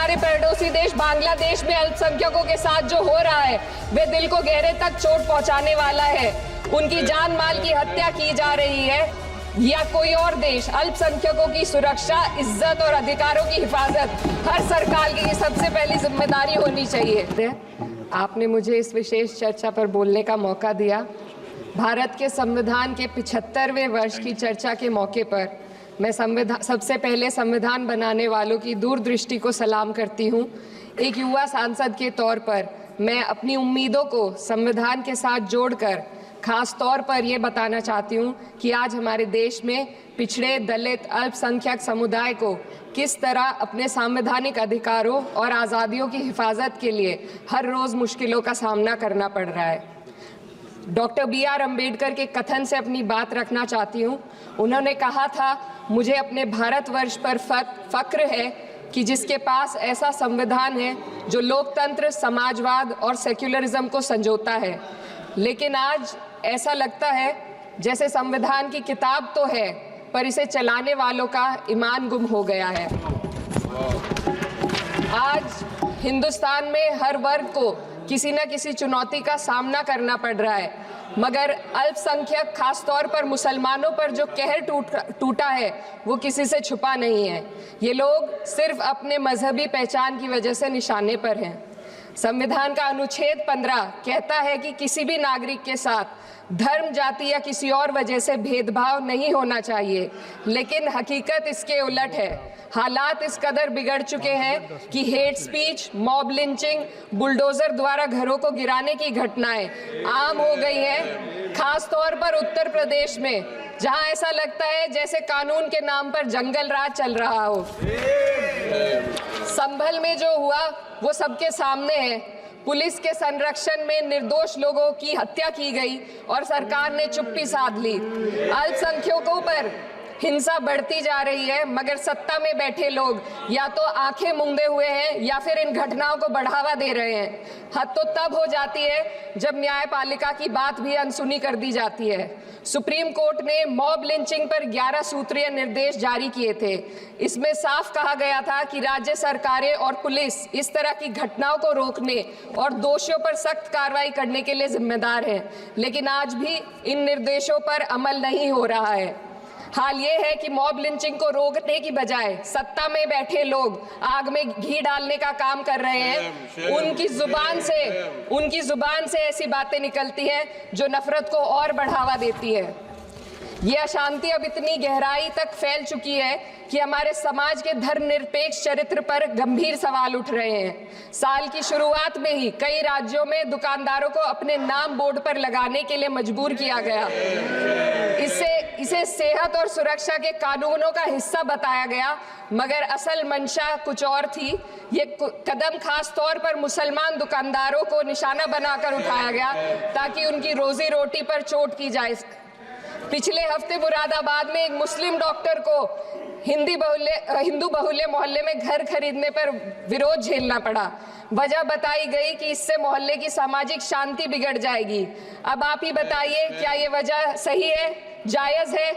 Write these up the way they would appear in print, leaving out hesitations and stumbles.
हमारे पड़ोसी देश बांग्लादेश में अल्पसंख्यकों के साथ जो हो रहा है वे दिल को गहरे तक चोट पहुंचाने वाला है। उनकी जान माल की हत्या की जा रही है, या कोई और देश अल्पसंख्यकों की सुरक्षा, इज्जत और अधिकारों की हिफाजत हर सरकार की सबसे पहली जिम्मेदारी होनी चाहिए। आपने मुझे इस विशेष चर्चा पर बोलने का मौका दिया। भारत के संविधान के 75वें वर्ष की चर्चा के मौके पर मैं सबसे पहले संविधान बनाने वालों की दूरदृष्टि को सलाम करती हूँ। एक युवा सांसद के तौर पर मैं अपनी उम्मीदों को संविधान के साथ जोड़कर खास तौर पर ये बताना चाहती हूँ कि आज हमारे देश में पिछड़े, दलित, अल्पसंख्यक समुदाय को किस तरह अपने संवैधानिक अधिकारों और आज़ादियों की हिफाजत के लिए हर रोज़ मुश्किलों का सामना करना पड़ रहा है। Doctor B.R. अम्बेडकर के कथन से अपनी बात रखना चाहती हूँ। उन्होंने कहा था, मुझे अपने भारतवर्ष पर फक्र है कि जिसके पास ऐसा संविधान है जो लोकतंत्र, समाजवाद और सेक्युलरिज्म को संजोता है। लेकिन आज ऐसा लगता है जैसे संविधान की किताब तो है पर इसे चलाने वालों का ईमान गुम हो गया है। आज हिंदुस्तान में हर वर्ग को किसी न किसी चुनौती का सामना करना पड़ रहा है, मगर अल्पसंख्यक, खास तौर पर मुसलमानों पर जो कहर टूटा है वो किसी से छुपा नहीं है। ये लोग सिर्फ अपने मजहबी पहचान की वजह से निशाने पर हैं। संविधान का अनुच्छेद 15 कहता है कि किसी भी नागरिक के साथ धर्म, जाति या किसी और वजह से भेदभाव नहीं होना चाहिए, लेकिन हकीकत इसके उलट है। हालात इस कदर बिगड़ चुके हैं कि hate speech, mob lynching, bulldozer द्वारा घरों को गिराने की घटनाएं आम हो गई हैं, खास तौर पर उत्तर प्रदेश में, जहां ऐसा लगता है जैसे कानून के नाम पर जंगल राज चल रहा हो। संभल में जो हुआ वो सबके सामने है। पुलिस के संरक्षण में निर्दोष लोगों की हत्या की गई और सरकार ने चुप्पी साध ली। अल्पसंख्यकों पर हिंसा बढ़ती जा रही है, मगर सत्ता में बैठे लोग या तो आंखें मूंदे हुए हैं या फिर इन घटनाओं को बढ़ावा दे रहे हैं। हद तो तब हो जाती है जब न्यायपालिका की बात भी अनसुनी कर दी जाती है। सुप्रीम कोर्ट ने मॉब लिंचिंग पर 11 सूत्रीय निर्देश जारी किए थे। इसमें साफ कहा गया था कि राज्य सरकारें और पुलिस इस तरह की घटनाओं को रोकने और दोषियों पर सख्त कार्रवाई करने के लिए जिम्मेदार हैं, लेकिन आज भी इन निर्देशों पर अमल नहीं हो रहा है। हाल ये है कि मॉब लिंचिंग को रोकने की बजाय सत्ता में बैठे लोग आग में घी डालने का काम कर रहे हैं। उनकी जुबान से ऐसी बातें निकलती हैं जो नफरत को और बढ़ावा देती है। ये अशांति अब इतनी गहराई तक फैल चुकी है कि हमारे समाज के धर्मनिरपेक्ष चरित्र पर गंभीर सवाल उठ रहे हैं। साल की शुरुआत में ही कई राज्यों में दुकानदारों को अपने नाम बोर्ड पर लगाने के लिए मजबूर किया गया। इसे सेहत और सुरक्षा के कानूनों का हिस्सा बताया गया, मगर असल मंशा कुछ और थी। ये कदम खास तौर पर मुसलमान दुकानदारों को निशाना बनाकर उठाया गया ताकि उनकी रोजी रोटी पर चोट की जाए। पिछले हफ्ते मुरादाबाद में एक मुस्लिम डॉक्टर को हिंदू बहुल्य मोहल्ले में घर खरीदने पर विरोध झेलना पड़ा। वजह बताई गई कि इससे मोहल्ले की सामाजिक शांति बिगड़ जाएगी। अब आप ही बताइए, क्या ये वजह सही है, जायज है?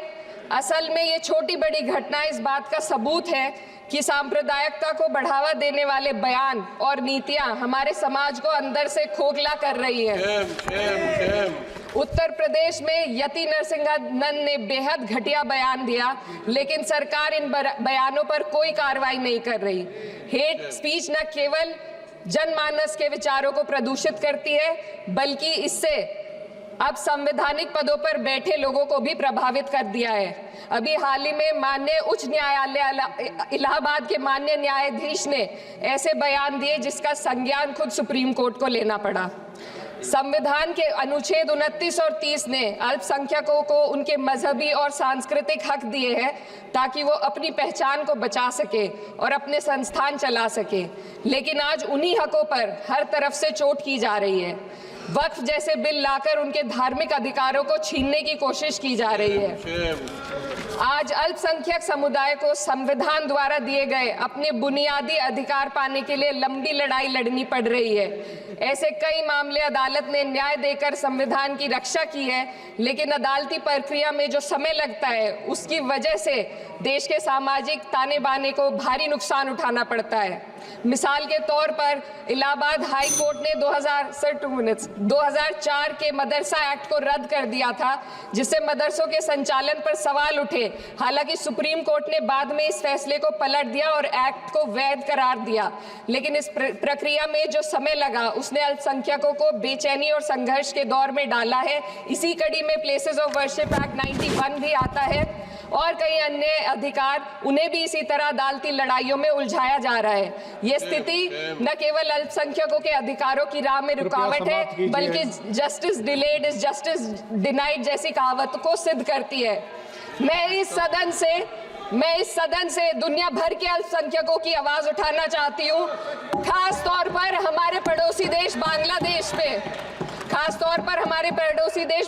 असल में ये छोटी बड़ी घटना इस बात का सबूत है कि सांप्रदायिकता को बढ़ावा देने वाले बयान और नीतियां हमारे समाज को अंदर से खोखला कर रही है। उत्तर प्रदेश में यति नरसिंहन ने बेहद घटिया बयान दिया, लेकिन सरकार इन बयानों पर कोई कार्रवाई नहीं कर रही। हेट स्पीच न केवल जनमानस के विचारों को प्रदूषित करती है, बल्कि इससे अब संवैधानिक पदों पर बैठे लोगों को भी प्रभावित कर दिया है। अभी हाल ही में माननीय उच्च न्यायालय इलाहाबाद के माननीय न्यायाधीश ने ऐसे बयान दिए जिसका संज्ञान खुद सुप्रीम कोर्ट को लेना पड़ा। संविधान के अनुच्छेद 29 और 30 ने अल्पसंख्यकों को उनके मजहबी और सांस्कृतिक हक दिए हैं ताकि वो अपनी पहचान को बचा सके और अपने संस्थान चला सके, लेकिन आज उन्हीं हकों पर हर तरफ से चोट की जा रही है। वक्फ जैसे बिल लाकर उनके धार्मिक अधिकारों को छीनने की कोशिश की जा रही है। आज अल्पसंख्यक समुदाय को संविधान द्वारा दिए गए अपने बुनियादी अधिकार पाने के लिए लंबी लड़ाई लड़नी पड़ रही है। ऐसे कई मामले अदालत ने न्याय देकर संविधान की रक्षा की है, लेकिन अदालती प्रक्रिया में जो समय लगता है उसकी वजह से देश के सामाजिक ताने बाने को भारी नुकसान उठाना पड़ता है। मिसाल के तौर पर इलाहाबाद हाई कोर्ट ने 2004 के मदरसा एक्ट को रद्द कर दिया था, जिससे मदरसों के संचालन पर सवाल उठे। हालांकि सुप्रीम कोर्ट ने बाद में इस फैसले को पलट दिया और एक्ट को वैध करार दिया, लेकिन इस प्रक्रिया में जो समय लगा उसने अल्पसंख्यकों को बेचैनी और संघर्ष के दौर में डाला है। इसी कड़ी में प्लेसेस ऑफ वर्शिप एक्ट 91 भी आता है और कई अन्य अधिकार, उन्हें भी इसी तरह अदालती लड़ाइयों में उलझाया जा रहा है। ये स्थिति न केवल अल्पसंख्यकों के अधिकारों की राह में रुकावट है, बल्कि justice delayed is justice denied जैसी कहावत को सिद्ध करती है। मैं इस सदन से दुनिया भर के अल्पसंख्यकों की आवाज उठाना चाहती हूँ, खास तौर पर हमारे पड़ोसी देश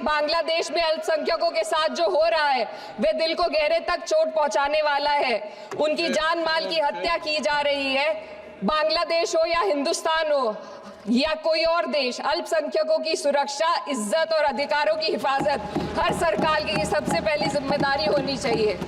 बांग्लादेश में अल्पसंख्यकों के साथ जो हो रहा है वे दिल को गहरे तक चोट पहुंचाने वाला है। उनकी जान माल की हत्या की जा रही है। बांग्लादेश हो या हिंदुस्तान हो या कोई और देश, अल्पसंख्यकों की सुरक्षा, इज्जत और अधिकारों की हिफाजत हर सरकार की सबसे पहली जिम्मेदारी होनी चाहिए।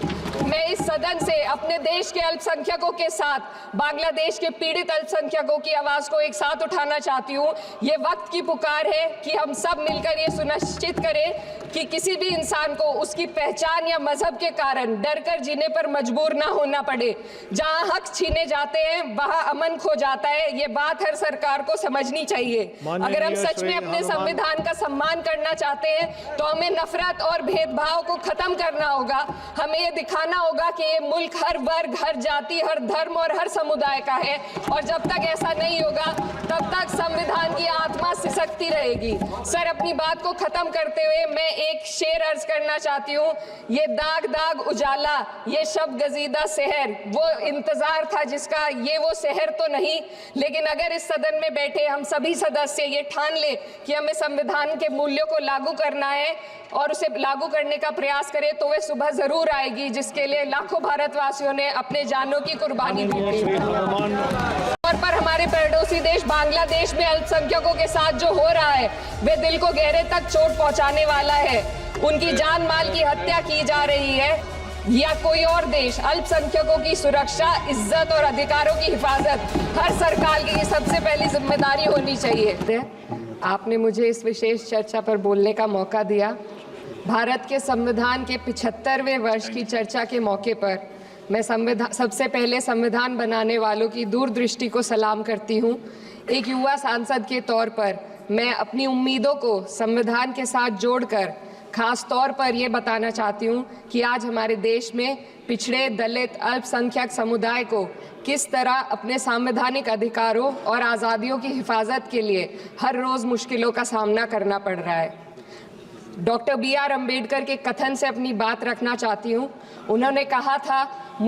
मैं इस सदन से अपने देश के अल्पसंख्यकों के साथ बांग्लादेश के पीड़ित अल्पसंख्यकों की आवाज को एक साथ उठाना चाहती हूँ। ये वक्त की पुकार है कि हम सब मिलकर ये सुनिश्चित करें कि किसी भी इंसान को उसकी पहचान या मजहब के कारण डर कर जीने पर मजबूर ना होना पड़े। जहाँ हक छीने जाते हैं वहाँ अमन खो जाता है। ये बात हर सरकार को समझनी चाहिए। अगर हम सच में अपने संविधान का सम्मान करना चाहते हैं तो हमें नफरत और भेदभाव को खत्म करना होगा। हमें ये दिखाना होगा कि ये मुल्क हर वर्ग, हर जाति, हर धर्म और हर समुदाय का है, और जब तक ऐसा नहीं होगा तब तक संविधान की आत्मा सिसकती रहेगी। सर, अपनी बात को खत्म करते हुए मैं एक शेर अर्ज करना चाहती हूँ। ये दाग दाग उजाला, ये शब गजीदा शहर, वो इंतजार था जिसका ये वो शहर तो नहीं। लेकिन अगर इस सदन में बैठे हम सभी सदस्य ये ठान ले कि हमें संविधान के मूल्यों को लागू करना है और उसे लागू करने का प्रयास करें, तो वह सुबह जरूर आएगी जिसके लिए लाखों भारतवासियों ने अपने जानों की कुर्बानी दी थी। और पर हमारे पड़ोसी देश बांग्लादेश में अल्पसंख्यकों के साथ जो हो रहा है वे दिल को गहरे तक चोट पहुंचाने वाला है। उनकी जान माल की हत्या की जा रही है या कोई और देश, अल्पसंख्यकों की सुरक्षा, इज्जत और अधिकारों की हिफाजत हर सरकार की सबसे पहली जिम्मेदारी होनी चाहिए। आपने मुझे इस विशेष चर्चा पर बोलने का मौका दिया। भारत के संविधान के 75वें वर्ष की चर्चा के मौके पर मैं सबसे पहले संविधान बनाने वालों की दूरदृष्टि को सलाम करती हूँ। एक युवा सांसद के तौर पर मैं अपनी उम्मीदों को संविधान के साथ जोड़कर खास तौर पर ये बताना चाहती हूँ कि आज हमारे देश में पिछड़े, दलित, अल्पसंख्यक समुदाय को किस तरह अपने संवैधानिक अधिकारों और आज़ादियों की हिफाजत के लिए हर रोज़ मुश्किलों का सामना करना पड़ रहा है। डॉक्टर BR अम्बेडकर के कथन से अपनी बात रखना चाहती हूँ। उन्होंने कहा था,